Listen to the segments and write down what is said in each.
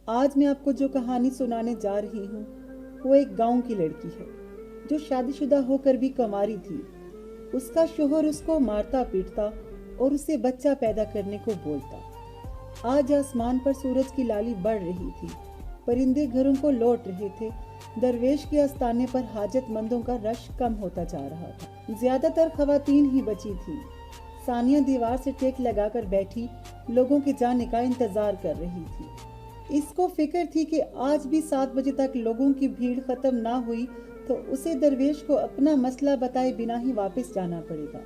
आज मैं आपको जो कहानी सुनाने जा रही हूँ वो एक गांव की लड़की है जो शादीशुदा होकर भी कुंवारी थी। उसका शोहर उसको मारता पीटता और उसे बच्चा पैदा करने को बोलता। आज आसमान पर सूरज की लाली बढ़ रही थी, परिंदे घरों को लौट रहे थे। दरवेश के आस्थाने पर हाजतमंदों का रश कम होता जा रहा था। ज्यादातर खवातीन ही बची थी। सानिया दीवार से टेक लगाकर बैठी लोगों के जाने का इंतजार कर रही थी। इसको फिक्र थी कि आज भी 7 बजे तक लोगों की भीड़ खत्म ना हुई तो उसे दरवेश को अपना मसला बताए बिना ही वापस जाना पड़ेगा,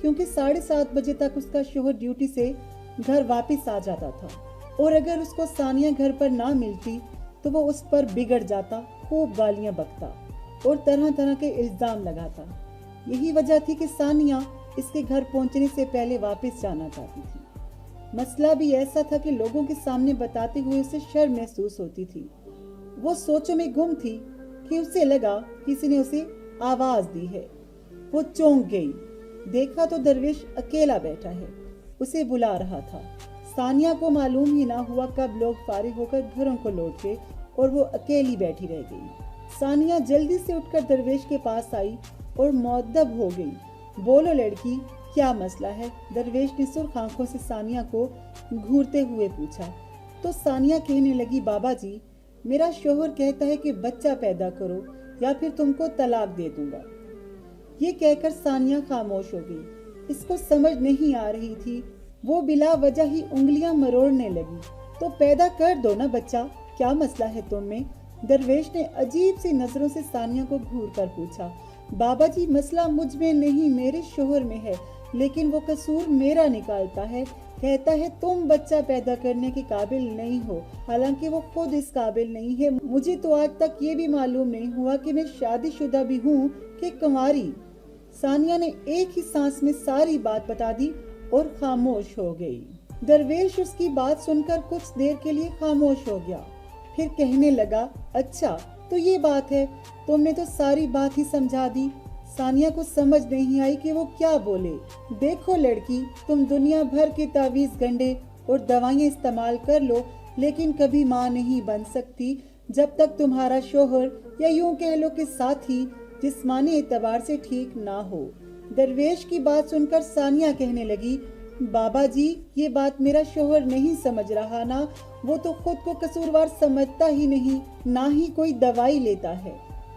क्योंकि 7:30 बजे तक उसका शोहर ड्यूटी से घर वापस आ जाता था और अगर उसको सानिया घर पर ना मिलती तो वो उस पर बिगड़ जाता, खूब गालियां बकता और तरह तरह के इल्जाम लगाता। यही वजह थी कि सानिया इसके घर पहुंचने से पहले वापस जाना चाहती थी। मसला भी ऐसा था कि लोगों के सामने बताते हुए उसे शर्म महसूस होती थी। वो सोचों में गुम थी कि उसे लगा किसी ने उसे आवाज दी है। वो चौंक गई, देखा तो दरवेश अकेला बैठा है, उसे बुला रहा था। सानिया को मालूम ही ना हुआ कब लोग फारिग होकर घरों को लौट गए और वो अकेली बैठी रह गई। सानिया जल्दी से उठकर दरवेश के पास आई और मुअद्दब हो गई। बोलो लड़की, क्या मसला है? दरवेश ने सुर्ख आंखों से सानिया को घूरते हुए पूछा। तो सानिया कहने लगी, बाबा जी, मेरा शोहर कहता है कि बच्चा पैदा करो या फिर तुमको तलाक दे दूंगा। ये कहकर सानिया खामोश हो गई। इसको समझ नहीं आ रही थी। वो बिला वजह ही उंगलियां मरोड़ने लगी। तो पैदा कर दो ना बच्चा, क्या मसला है तुम में? दरवेश ने अजीब सी नजरों से सानिया को घूर कर पूछा। बाबा जी, मसला मुझ में नहीं, मेरे शोहर में है, लेकिन वो कसूर मेरा निकालता है। कहता है तुम बच्चा पैदा करने के काबिल नहीं हो, हालांकि वो खुद इस काबिल नहीं है। मुझे तो आज तक ये भी मालूम नहीं हुआ कि मैं शादीशुदा भी हूँ कि कुंवारी। सानिया ने एक ही सांस में सारी बात बता दी और खामोश हो गई। दरवेश उसकी बात सुनकर कुछ देर के लिए खामोश हो गया, फिर कहने लगा, अच्छा तो ये बात है, तुमने तो सारी बात ही समझा दी। सानिया को समझ नहीं आई कि वो क्या बोले। देखो लड़की, तुम दुनिया भर के तावीज गंडे और दवाइयाँ इस्तेमाल कर लो, लेकिन कभी माँ नहीं बन सकती जब तक तुम्हारा शोहर या यूं कह लो कि साथी जिस्मानी एतबार से ठीक ना हो। दरवेश की बात सुनकर सानिया कहने लगी, बाबा जी, ये बात मेरा शोहर नहीं समझ रहा ना, वो तो खुद को कसूरवार समझता ही नहीं, ना ही कोई दवाई लेता है,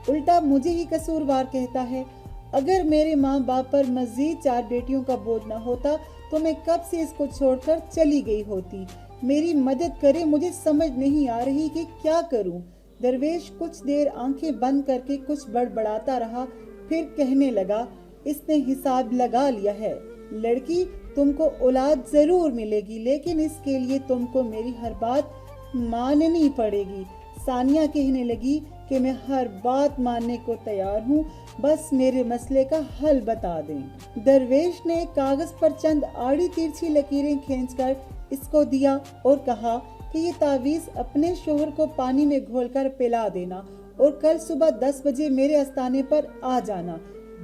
उल्टा मुझे ही कसूरवार कहता है। अगर मेरे माँ बाप पर मजीद 4 बेटियों का बोझ ना होता तो मैं कब से इसको छोड़कर चली गई होती। मेरी मदद करे, मुझे समझ नहीं आ रही कि क्या करूं। दरवेश कुछ देर आंखें बंद करके कुछ बड़बड़ाता रहा, फिर कहने लगा, इसने हिसाब लगा लिया है। लड़की, तुमको औलाद जरूर मिलेगी, लेकिन इसके लिए तुमको मेरी हर बात माननी पड़ेगी। सानिया कहने लगी कि मैं हर बात मानने को तैयार हूँ, बस मेरे मसले का हल बता दें। दरवेश ने कागज पर चंद आड़ी तिरछी लकीरें खींचकर इसको दिया और कहा कि ये तावीज अपने शोहर को पानी में घोलकर पिला देना और कल सुबह 10 बजे मेरे आस्थाने पर आ जाना।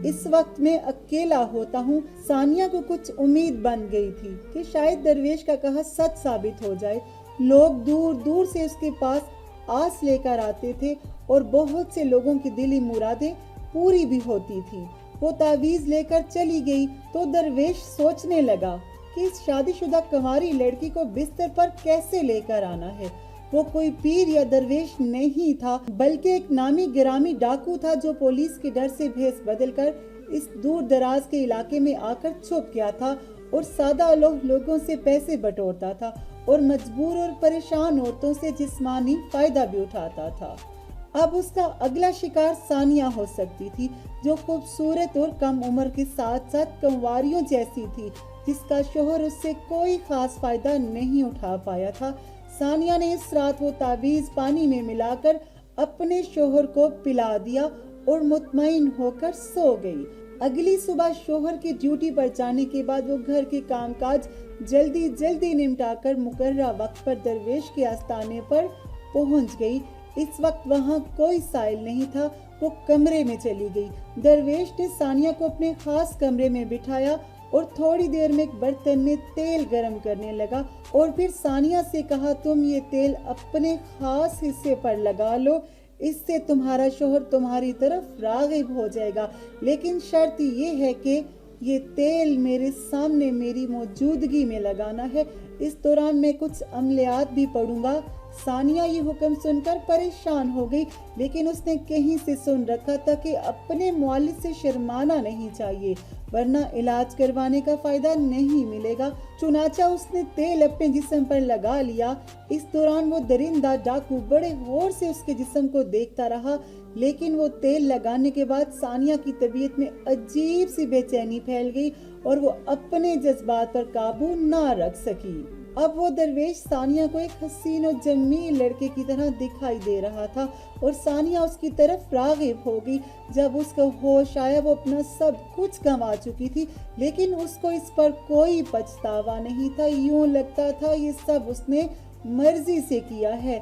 इस वक्त मैं अकेला होता हूँ। सानिया को कुछ उम्मीद बन गई थी कि शायद दरवेश का कहा सच साबित हो जाए। लोग दूर दूर से उसके पास आस लेकर आते थे और बहुत से लोगों की दिली मुरादें पूरी भी होती थी। वो तावीज लेकर चली गई तो दरवेश सोचने लगा कि इस शादीशुदा कुंवारी लड़की को बिस्तर पर कैसे लेकर आना है। वो कोई पीर या दरवेश नहीं था, बल्कि एक नामी गिरामी डाकू था जो पुलिस के डर से भेस बदलकर इस दूर दराज के इलाके में आकर छुप गया था और सादा लोगों से पैसे बटोरता था और मजबूर और परेशान औरतों से जिस्मानी फायदा भी उठाता था। अब उसका अगला शिकार सानिया हो सकती थी, जो खूबसूरत और कम उम्र के साथ साथ कुंवारियों जैसी थी, जिसका शोहर उससे कोई खास फायदा नहीं उठा पाया था। सानिया ने इस रात वो तावीज पानी में मिलाकर अपने शोहर को पिला दिया और मुतमईन होकर सो गई। अगली सुबह शोहर की ड्यूटी पर जाने के बाद वो घर के कामकाज जल्दी जल्दी निपटाकर मुकर्ररा वक्त पर दरवेश के आस्थाने पर पहुंच गई। इस वक्त वहां कोई साइल नहीं था। वो कमरे में चली गई। दरवेश ने सानिया को अपने खास कमरे में बिठाया اور تھوڑی دیر میں ایک برتن میں تیل گرم کرنے لگا اور پھر ثانیہ سے کہا تم یہ تیل اپنے خاص حصے پر لگا لو، اس سے تمہارا شوہر تمہاری طرف راغب ہو جائے گا، لیکن شرط یہ ہے کہ یہ تیل میرے سامنے میری موجودگی میں لگانا ہے، اس دوران میں کچھ عملیات بھی پڑھوں گا۔ ثانیہ یہ حکم سن کر پریشان ہو گئی، لیکن اس نے کہیں سے سن رکھا تھا کہ اپنے والد سے شرمانا نہیں چاہیے ورنہ علاج کروانے کا فائدہ نہیں ملے گا۔ چنانچہ اس نے تیل اپنے جسم پر لگا لیا۔ اس دوران وہ درندہ ڈاکو بڑے غور سے اس کے جسم کو دیکھتا رہا، لیکن وہ تیل لگانے کے بعد ثانیہ کی طبیعت میں عجیب سی بے چینی پھیل گئی اور وہ اپنے جذبات پر قابو نہ رکھ سکی۔ اب وہ درویش ثانیہ کو ایک حسین و جمیل لڑکے کی طرح دکھائی دے رہا تھا اور ثانیہ اس کی طرف راغب ہو گئی۔ جب اس کو ہوش آیا وہ اپنا سب کچھ گنوا چکی تھی، لیکن اس کو اس پر کوئی پچھتاوا نہیں تھا۔ یوں لگتا تھا یہ سب اس نے مرضی سے کیا ہے،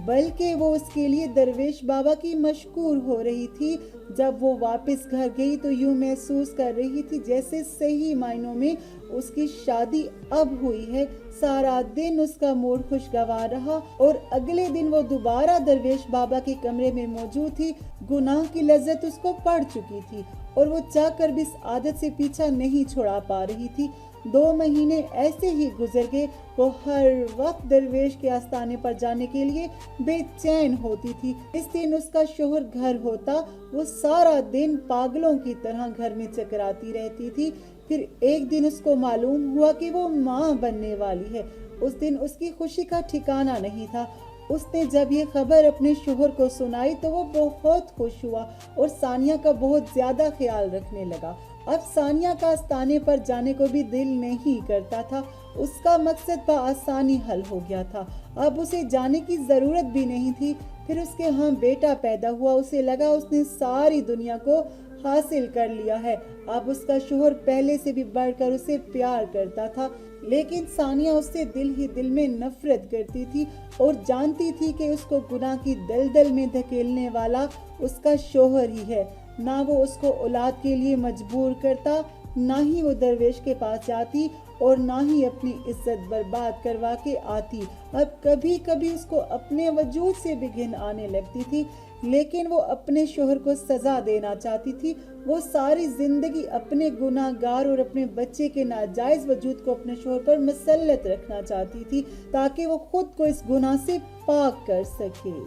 بلکہ وہ اس کے لیے درویش بابا کی مشکور ہو رہی تھی۔ جب وہ واپس گھر گئی تو یوں محسوس کر رہی تھی جیسے صحیح معنوں میں اس کی شادی اب ہوئی ہے۔ سارا دن اس کا موڈ خوشگوار رہا اور اگلے دن وہ دوبارہ درویش بابا کے کمرے میں موجود تھی۔ گناہ کی لذت اس کو پڑ چکی تھی اور وہ چاہ کر بھی اس عادت سے پیچھا نہیں چھڑا پا رہی تھی۔ 2 مہینے ایسے ہی گزر گئے۔ وہ ہر وقت درویش کے آستانے پر جانے کے لیے بے چین ہوتی تھی۔ اس دن اس کا شوہر گھر ہوتا، وہ سارا دن پاگلوں کی طرح گھر میں چکراتی رہتی تھی۔ پھر ایک دن اس کو معلوم ہوا کہ وہ ماں بننے والی ہے۔ اس دن اس کی خوشی کا ٹھکانہ نہیں تھا۔ اس نے جب یہ خبر اپنے شوہر کو سنائی تو وہ بہت خوش ہوا اور ثانیہ کا بہت زیادہ خیال رکھنے لگا۔ اب ثانیہ کا آستانے پر جانے کو بھی دل نہیں کرتا تھا۔ اس کا مقصد بآسانی حل ہو گیا تھا، اب اسے جانے کی ضرورت بھی نہیں تھی۔ پھر اس کے ہاں بیٹا پیدا ہوا، اسے لگا اس نے ساری دنیا کو حاصل کر لیا ہے۔ اب اس کا شوہر پہلے سے بھی بڑھ کر اسے پیار کرتا تھا، لیکن ثانیہ اس سے دل ہی دل میں نفرت کرتی تھی اور جانتی تھی کہ اس کو گناہ کی دلدل میں دھکیلنے والا اس کا شوہر ہی ہے۔ نہ وہ اس کو اولاد کے لیے مجبور کرتا، نہ ہی وہ درویش کے پاس جاتی اور نہ ہی اپنی عزت برباد کروا کے آتی۔ اب کبھی کبھی اس کو اپنے وجود سے بھی گھن آنے لگتی تھی، لیکن وہ اپنے شوہر کو سزا دینا چاہتی تھی۔ وہ ساری زندگی اپنے گناہ گار اور اپنے بچے کے ناجائز وجود کو اپنے شوہر پر مسلط رکھنا چاہتی تھی تاکہ وہ خود کو اس گناہ سے پاک کر سکے۔